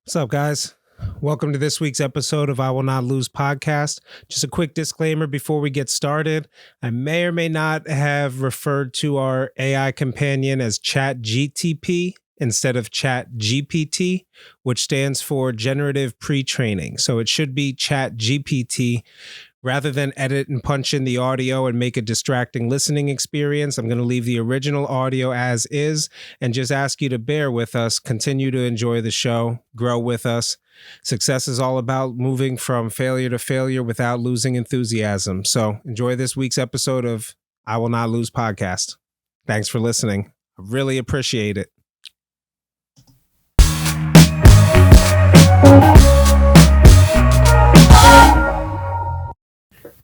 What's up, guys? Welcome to this week's episode of I Will Not Lose podcast. Just a quick disclaimer before we get started. I may or may not have referred to our AI companion as ChatGTP instead of ChatGPT, which stands for Generative Pre-Training. So it should be ChatGPT. Rather than edit and punch in the audio and make a distracting listening experience, I'm going to leave the original audio as is and just ask you to bear with us, continue to enjoy the show, grow with us. Success is all about moving from failure to failure without losing enthusiasm. So enjoy this week's episode of I Will Not Lose podcast. Thanks for listening. I really appreciate it.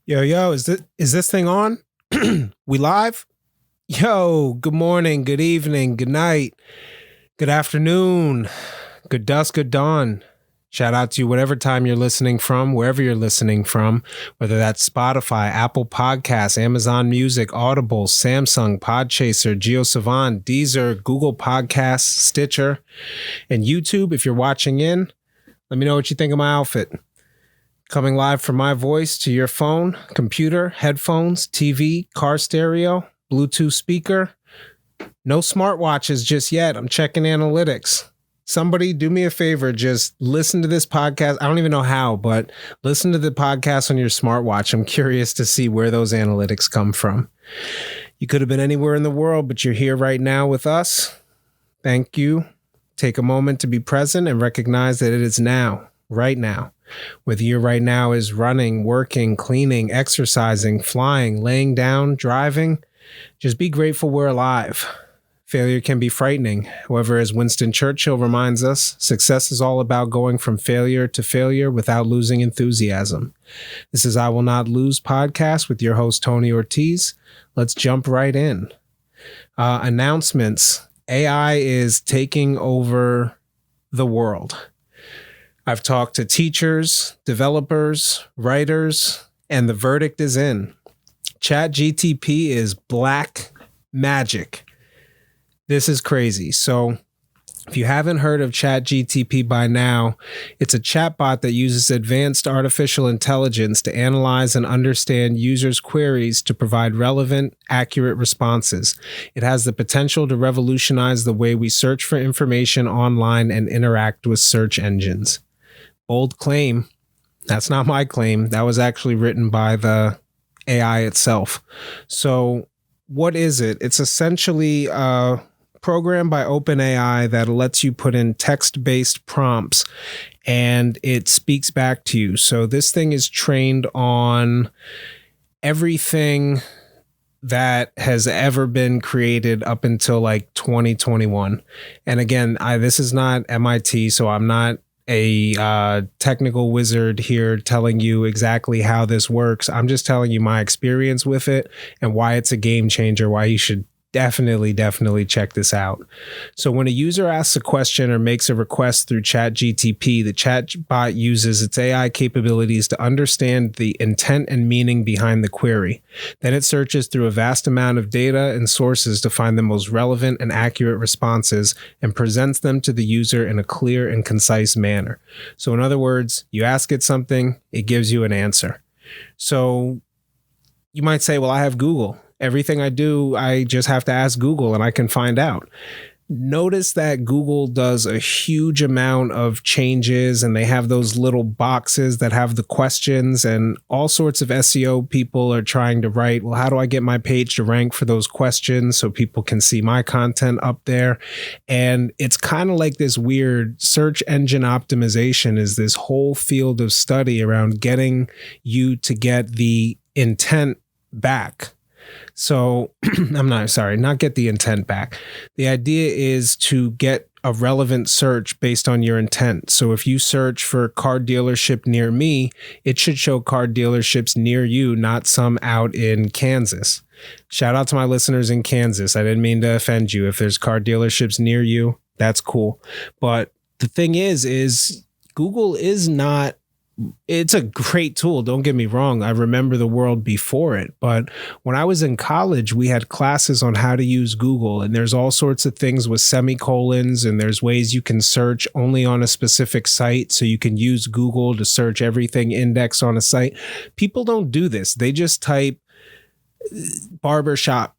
Yo, is this thing on? We live? Yo, good morning, good evening, good night, good afternoon, good dusk, good dawn. Shout out to you whatever time you're listening from, wherever you're listening from, whether that's Spotify, Apple Podcasts, Amazon Music, Audible, Samsung, Podchaser, GeoSavant, Deezer, Google Podcasts, Stitcher, and YouTube. If you're watching in, let me know what you think of my outfit. Coming live from my voice to your phone, computer, headphones, TV, car stereo, Bluetooth speaker. No smartwatches just yet. I'm checking analytics. Somebody do me a favor. Just listen to this podcast. I don't even know how, but listen to the podcast on your smartwatch. I'm curious to see where those analytics come from. You could have been anywhere in the world, but you're here right now with us. Thank you. Take a moment to be present and recognize that it is now, right now. Whether you're right now is running, working, cleaning, exercising, flying, laying down, driving, just be grateful we're alive. Failure can be frightening. However, as Winston Churchill reminds us, success is all about going from failure to failure without losing enthusiasm. This is I Will Not Lose podcast with your host, Tony Ortiz. Let's jump right in. Announcements. AI is taking over the world. I've talked to teachers, developers, writers, and the verdict is in. ChatGPT is black magic. This is crazy. So if you haven't heard of ChatGPT by now, it's a chatbot that uses advanced artificial intelligence to analyze and understand users' queries to provide relevant, accurate responses. It has the potential to revolutionize the way we search for information online and interact with search engines. Bold claim. That's not my claim. That was actually written by the AI itself. So what is it? It's essentially a program by OpenAI that lets you put in text-based prompts and it speaks back to you. So this thing is trained on everything that has ever been created up until like 2021. And again, this is not MIT, so I'm not a technical wizard here telling you exactly how this works. I'm just telling you my experience with it and why it's a game changer, why you should definitely check this out. So when a user asks a question or makes a request through ChatGPT, the chatbot uses its AI capabilities to understand the intent and meaning behind the query. Then it searches through a vast amount of data and sources to find the most relevant and accurate responses and presents them to the user in a clear and concise manner. So in other words, you ask it something, it gives you an answer. So you might say, well, I have Google. Everything I do, I just have to ask Google and I can find out. Notice that Google does a huge amount of changes and they have those little boxes that have the questions, and all sorts of SEO people are trying to write, well, how do I get my page to rank for those questions so people can see my content up there? And it's kind of like this weird search engine optimization is this whole field of study around getting you to get the intent back. So not get the intent back. The idea is to get a relevant search based on your intent. So if you search for car dealership near me, it should show car dealerships near you, not some out in Kansas. Shout out to my listeners in Kansas. I didn't mean to offend you. If there's car dealerships near you, that's cool. But the thing is Google is not it's a great tool. Don't get me wrong. I remember the world before it. But when I was in college, we had classes on how to use Google, and there's all sorts of things with semicolons, and there's ways you can search only on a specific site. So you can use Google to search everything indexed on a site. People don't do this. They just type barbershop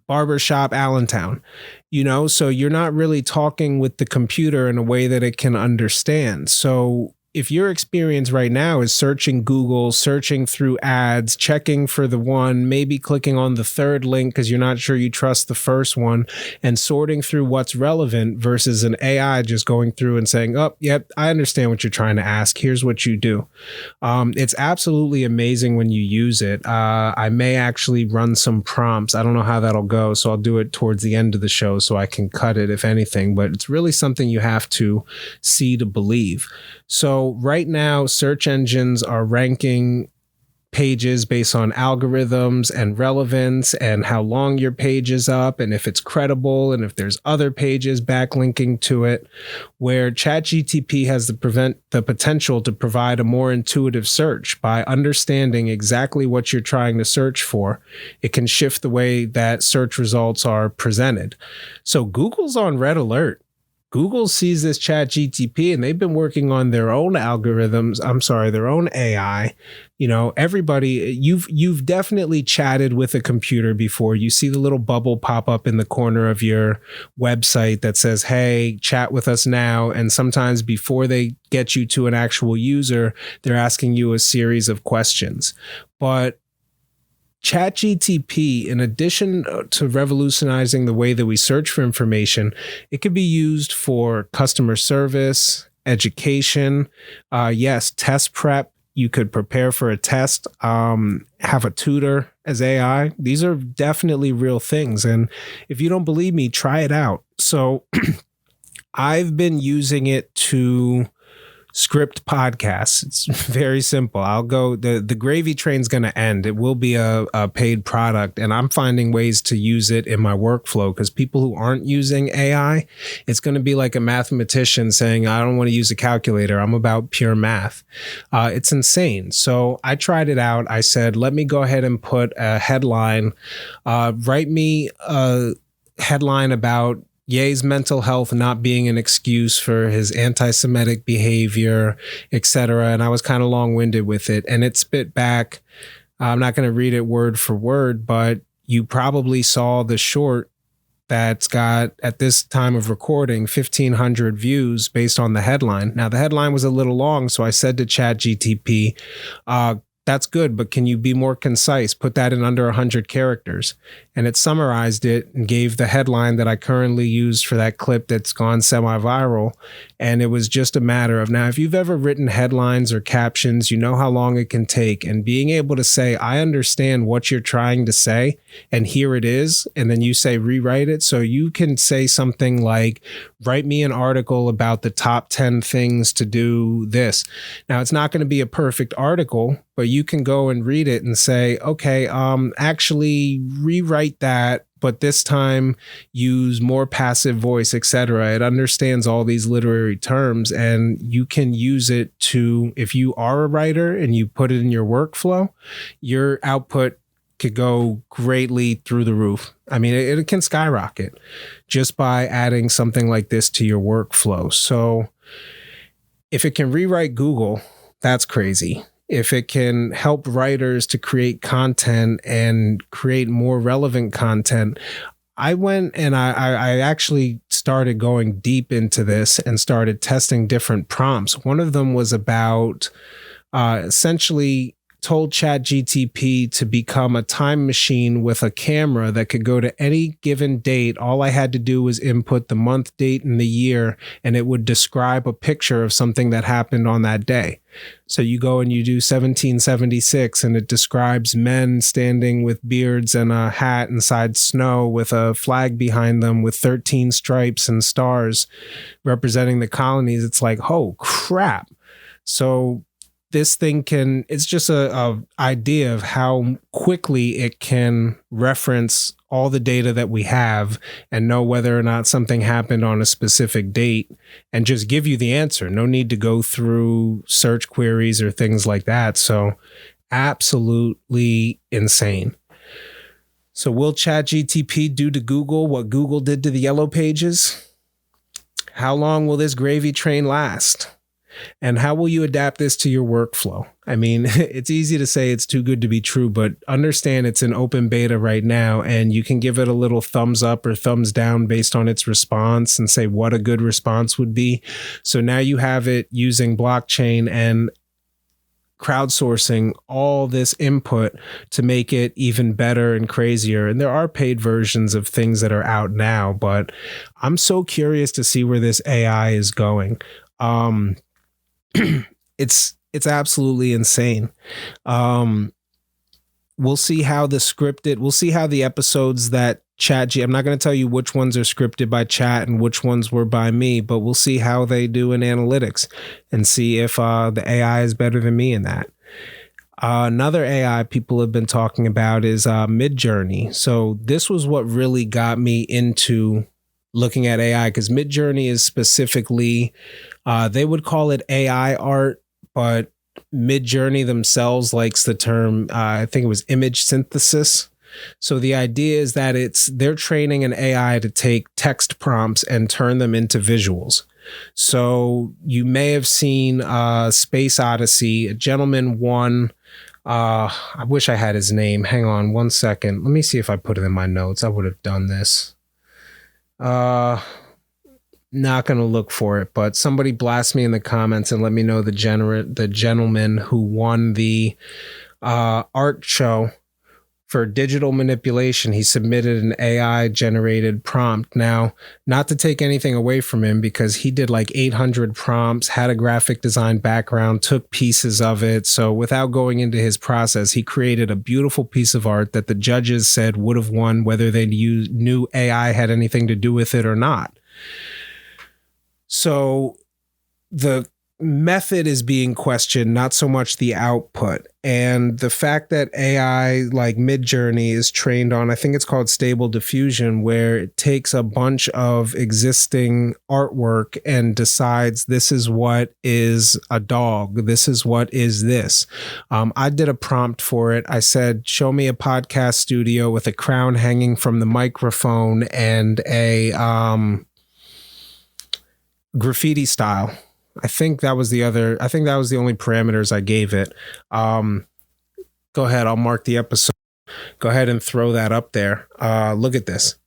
Allentown, so you're not really talking with the computer in a way that it can understand. So if your experience right now is searching Google, searching through ads, checking for the one, maybe clicking on the third link because you're not sure you trust the first one, and sorting through what's relevant versus an AI just going through and saying, oh, yep, I understand what you're trying to ask. Here's what you do. It's absolutely amazing when you use it. I may actually run some prompts. I don't know how that'll go, so I'll do it towards the end of the show so I can cut it if anything, but it's really something you have to see to believe. So right now, search engines are ranking pages based on algorithms and relevance and how long your page is up and if it's credible and if there's other pages backlinking to it, where ChatGPT has the potential to provide a more intuitive search. By understanding exactly what you're trying to search for, it can shift the way that search results are presented. So Google's on red alert. Google sees this ChatGPT and they've been working on their own algorithms. Their own AI. Everybody, you've definitely chatted with a computer before. You see the little bubble pop up in the corner of your website that says, hey, chat with us now. And sometimes before they get you to an actual user, they're asking you a series of questions. But ChatGPT, in addition to revolutionizing the way that we search for information, it could be used for customer service, education, test prep. You could prepare for a test, have a tutor as AI. These are definitely real things. And if you don't believe me, try it out. So I've been using it to script podcasts. It's very simple. I'll go, the gravy train's going to end. It will be a paid product, and I'm finding ways to use it in my workflow, because people who aren't using AI, it's going to be like a mathematician saying, I don't want to use a calculator. I'm about pure math. It's insane. So I tried it out. I said, let me go ahead and put a headline, write me a headline about Ye's mental health not being an excuse for his anti-Semitic behavior, etc. And I was kind of long-winded with it. And it spit back, I'm not going to read it word for word, but you probably saw the short that's got, at this time of recording, 1,500 views based on the headline. Now, the headline was a little long, so I said to ChatGPT, that's good, but can you be more concise? Put that in under 100 characters. And it summarized it and gave the headline that I currently used for that clip that's gone semi-viral. And it was just a matter of, now, if you've ever written headlines or captions, you know how long it can take. And being able to say, I understand what you're trying to say, and here it is. And then you say, rewrite it. So you can say something like, write me an article about the top 10 things to do this. Now, it's not going to be a perfect article, but you can go and read it and say, okay, actually rewrite that, but this time use more passive voice, etc. It understands all these literary terms, and you can use it to, if you are a writer and you put it in your workflow, your output could go greatly through the roof. I mean, it can skyrocket just by adding something like this to your workflow. So if it can rewrite Google, that's crazy. If it can help writers to create content and create more relevant content, I went and I actually started going deep into this and started testing different prompts. One of them was about essentially told ChatGPT to become a time machine with a camera that could go to any given date. All I had to do was input the month, date, and the year, and it would describe a picture of something that happened on that day. So you go and you do 1776, and it describes men standing with beards and a hat inside snow with a flag behind them with 13 stripes and stars representing the colonies. It's like, oh, crap. So this thing it's just a idea of how quickly it can reference all the data that we have and know whether or not something happened on a specific date and just give you the answer. No need to go through search queries or things like that. So absolutely insane. So will ChatGPT do to Google what Google did to the Yellow Pages? How long will this gravy train last? And how will you adapt this to your workflow? I mean, it's easy to say it's too good to be true, but understand it's in open beta right now, and you can give it a little thumbs up or thumbs down based on its response and say what a good response would be. So now you have it using blockchain and crowdsourcing all this input to make it even better and crazier. And there are paid versions of things that are out now, but I'm so curious to see where this AI is going. It's absolutely insane. We'll see how we'll see how the episodes that I'm not going to tell you which ones are scripted by Chat and which ones were by me, but we'll see how they do in analytics and see if the AI is better than me in that. Another AI people have been talking about is Midjourney. So this was what really got me into looking at AI, because Midjourney is specifically, they would call it AI art, but Midjourney themselves likes the term, I think it was image synthesis. So the idea is that they're training an AI to take text prompts and turn them into visuals. So you may have seen Space Odyssey. A gentleman won. I wish I had his name. Hang on one second. Let me see if I put it in my notes. I would have done this. Not going to look for it, but somebody blast me in the comments and let me know the gentleman who won the art show for digital manipulation. He submitted an AI generated prompt. Now, not to take anything away from him, because he did like 800 prompts, had a graphic design background, took pieces of it. So without going into his process, he created a beautiful piece of art that the judges said would have won whether they knew AI had anything to do with it or not. So the method is being questioned, not so much the output. And the fact that AI like Midjourney is trained on, I think it's called Stable Diffusion, where it takes a bunch of existing artwork and decides this is what is a dog. This is what is this. I did a prompt for it. I said, show me a podcast studio with a crown hanging from the microphone and a graffiti style. I think that was the only parameters I gave it. Go ahead. I'll mark the episode. Go ahead and throw that up there. Look at this.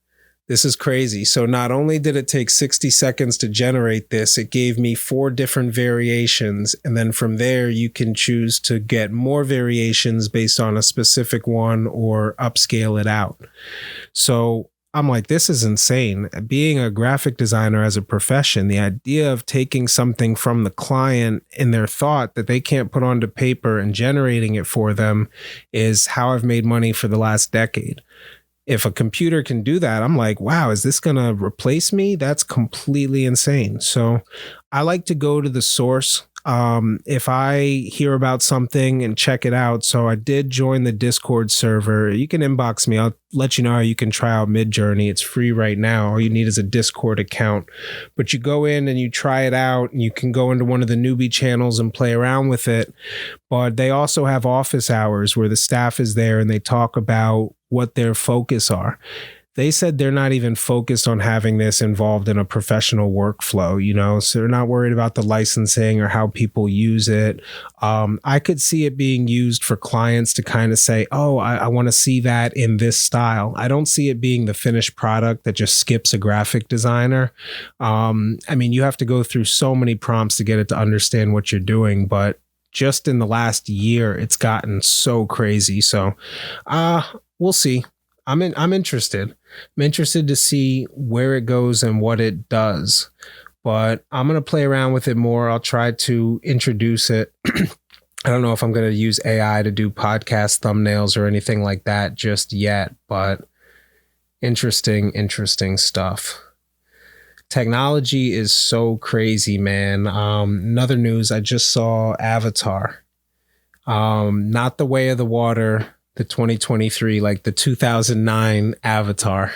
This is crazy. So not only did it take 60 seconds to generate this, it gave me 4 different variations. And then from there, you can choose to get more variations based on a specific one or upscale it out. So I'm like, this is insane. Being a graphic designer as a profession, the idea of taking something from the client in their thought that they can't put onto paper and generating it for them is how I've made money for the last decade. If a computer can do that, I'm like, wow, is this going to replace me? That's completely insane. So I like to go to the source. If I hear about something and check it out. So I did join the Discord server. You can inbox me. I'll let you know how you can try out Midjourney. It's free right now. All you need is a Discord account, but you go in and you try it out, and you can go into one of the newbie channels and play around with it. But they also have office hours where the staff is there and they talk about what their focus are. They said they're not even focused on having this involved in a professional workflow, so they're not worried about the licensing or how people use it. I could see it being used for clients to kind of say, oh, I want to see that in this style. I don't see it being the finished product that just skips a graphic designer. You have to go through so many prompts to get it to understand what you're doing, but just in the last year, it's gotten so crazy. So we'll see. I'm interested. I'm interested to see where it goes and what it does, but I'm going to play around with it more. I'll try to introduce it. I don't know if I'm going to use AI to do podcast thumbnails or anything like that just yet, but interesting stuff. Technology is so crazy, man. Another news, I just saw Avatar. Not The Way of the Water, the 2023, like the 2009 Avatar.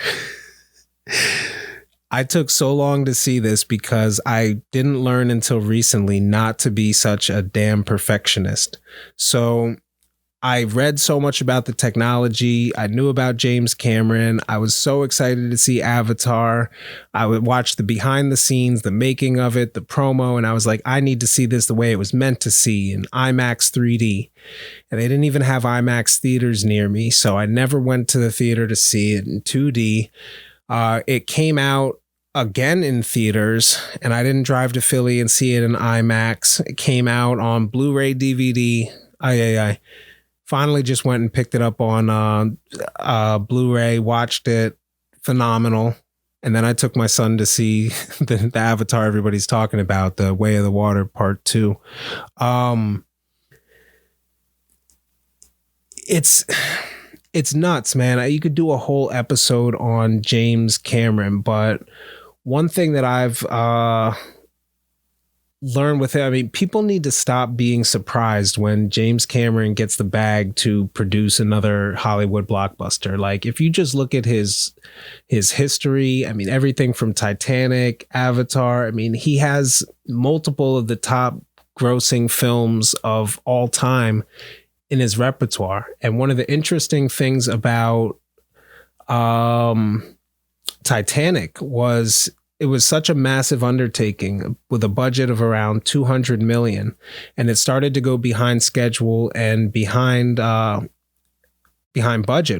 I took so long to see this because I didn't learn until recently not to be such a damn perfectionist. So I read so much about the technology. I knew about James Cameron. I was so excited to see Avatar. I would watch the behind the scenes, the making of it, the promo, and I was like, I need to see this the way it was meant to see in IMAX 3D. And they didn't even have IMAX theaters near me, so I never went to the theater to see it in 2D. It came out again in theaters, and I didn't drive to Philly and see it in IMAX. It came out on Blu-ray, DVD. I finally just went and picked it up on Blu-ray, watched it. Phenomenal. And then I took my son to see the Avatar everybody's talking about, The Way of the Water Part 2. It's nuts, man. You could do a whole episode on James Cameron, but one thing that I've learned with it, I mean, people need to stop being surprised when James Cameron gets the bag to produce another Hollywood blockbuster. Like, if you just look at his history, I mean, everything from Titanic, Avatar, I mean, he has multiple of the top grossing films of all time in his repertoire. And one of the interesting things about Titanic was it was such a massive undertaking with a budget of around 200 million, and it started to go behind schedule and behind budget,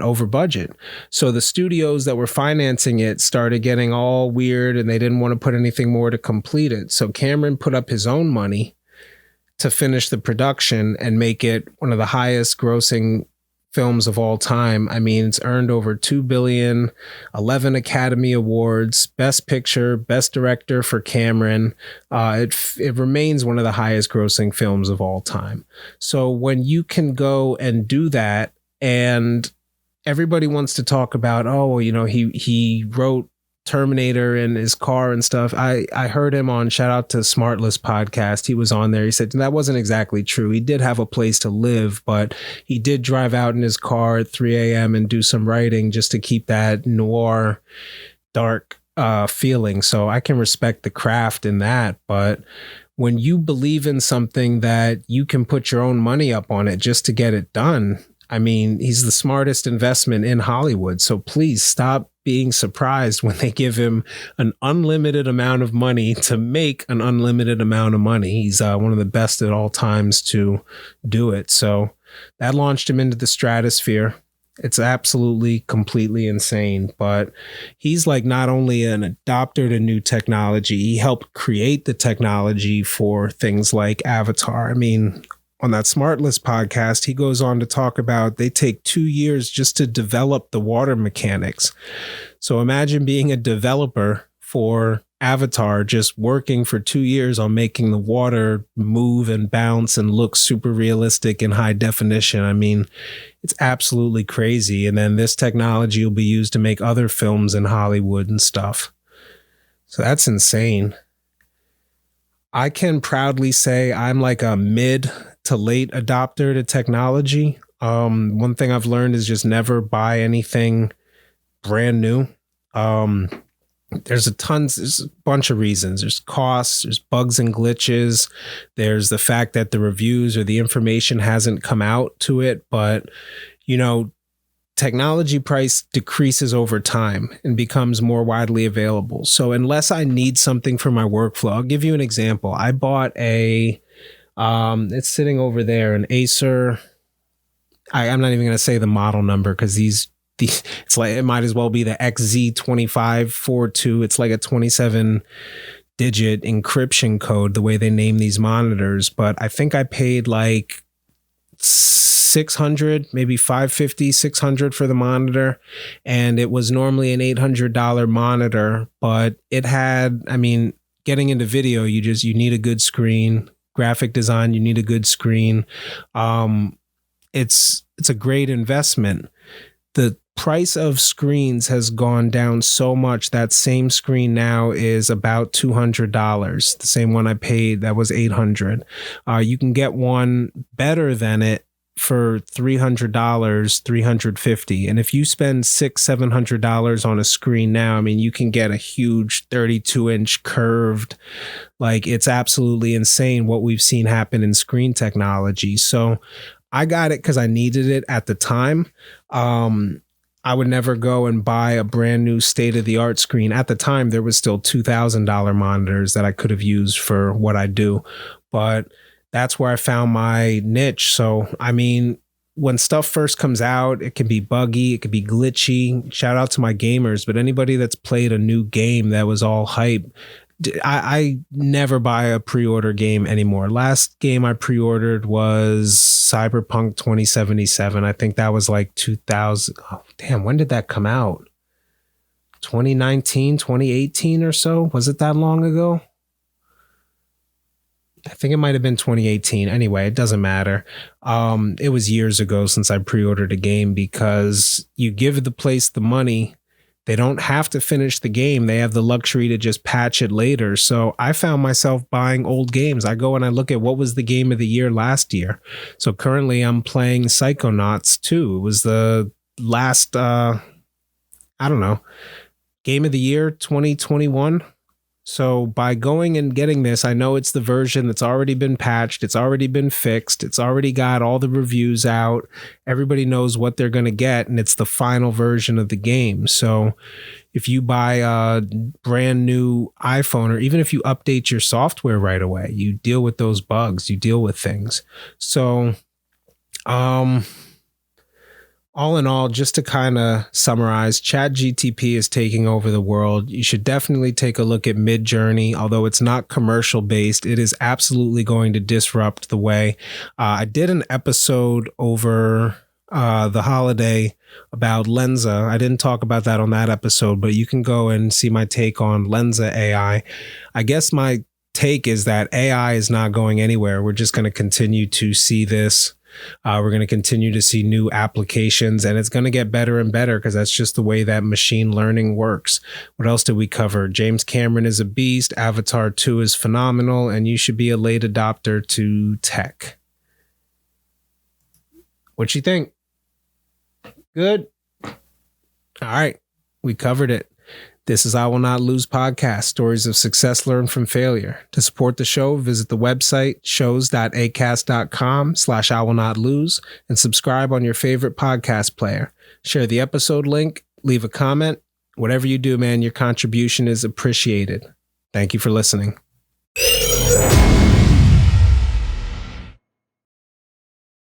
over budget. So the studios that were financing it started getting all weird, and they didn't want to put anything more to complete it. So Cameron put up his own money to finish the production and make it one of the highest grossing films of all time. I mean, it's earned over 2 billion, 11 Academy Awards, Best Picture, Best Director for Cameron. It remains one of the highest grossing films of all time. So when you can go and do that, and everybody wants to talk about, oh, you know, he wrote Terminator in his car and stuff. I heard him on, shout out to Smartless podcast. He was on there. He said that wasn't exactly true. He did have a place to live, but he did drive out in his car at 3 a.m. and do some writing just to keep that noir, dark feeling. So I can respect the craft in that. But when you believe in something that you can put your own money up on it just to get it done, I mean, he's the smartest investment in Hollywood. So please stop being surprised when they give him an unlimited amount of money to make an unlimited amount of money. He's one of the best at all times to do it. So that launched him into the stratosphere. It's absolutely, completely insane. But he's like not only an adopter to new technology, he helped create the technology for things like Avatar. I mean, on that Smartless podcast, he goes on to talk about they take 2 years just to develop the water mechanics. So imagine being a developer for Avatar, just working for 2 years on making the water move and bounce and look super realistic in high definition. I mean, it's absolutely crazy. And then this technology will be used to make other films in Hollywood and stuff. So that's insane. I can proudly say I'm like a mid to late adopter to technology. One thing I've learned is just never buy anything brand new. There's a bunch of reasons. There's costs, there's bugs and glitches. There's the fact that the reviews or the information hasn't come out to it. But, you know, technology price decreases over time and becomes more widely available. So unless I need something for my workflow, I'll give you an example. I bought it's sitting over there, an Acer. I'm not even going to say the model number because it's like, it might as well be the XZ2542. It's like a 27-digit encryption code, the way they name these monitors. But I think I paid like 600, maybe 550, 600 for the monitor. And it was normally an $800 monitor, but it had, I mean, getting into video, you need a good screen. Graphic design, you need a good screen. It's a great investment. The price of screens has gone down so much. That same screen now is about $200. The same one I paid, that was $800. You can get one better than it for $300, $350. And if you spend $600-$700 on a screen now, I mean, you can get a huge 32-inch curved, like, it's absolutely insane what we've seen happen in screen technology. So I got it because I needed it at the time. I would never go and buy a brand new state-of-the-art screen. At the time, there was still $2,000 monitors that I could have used for what I do. But that's where I found my niche. So, I mean, when stuff first comes out, it can be buggy, it can be glitchy. Shout out to my gamers, but anybody that's played a new game that was all hype, I never buy a pre-order game anymore. Last game I pre-ordered was Cyberpunk 2077. I think that was like 2000. Oh, damn, when did that come out? 2019, 2018 or so? Was it that long ago? I think it might have been 2018. Anyway, it doesn't matter. It was years ago since I pre-ordered a game, because you give the place the money. They don't have to finish the game. They have the luxury to just patch it later. So I found myself buying old games. I go and I look at what was the game of the year last year. So currently I'm playing Psychonauts 2. It was the last, game of the year 2021. So by going and getting this, I know it's the version that's already been patched. It's already been fixed. It's already got all the reviews out. Everybody knows what they're going to get, and it's the final version of the game. So if you buy a brand new iPhone, or even if you update your software right away, you deal with those bugs, you deal with things. So, all in all, just to kind of summarize, ChatGPT is taking over the world. You should definitely take a look at Midjourney. Although it's not commercial based, it is absolutely going to disrupt the way. I did an episode over the holiday about Lensa. I didn't talk about that on that episode, but you can go and see my take on Lensa AI. I guess my take is that AI is not going anywhere. We're just going to continue to see this. We're going to continue to see new applications, and it's going to get better and better, because that's just the way that machine learning works. What else did we cover? James Cameron is a beast. Avatar 2 is phenomenal, and you should be a late adopter to tech. What you think? Good? All right. We covered it. This is I Will Not Lose podcast, stories of success learned from failure. To support the show, visit the website shows.acast.com/I Will Not Lose and subscribe on your favorite podcast player. Share the episode link, leave a comment. Whatever you do, man, your contribution is appreciated. Thank you for listening.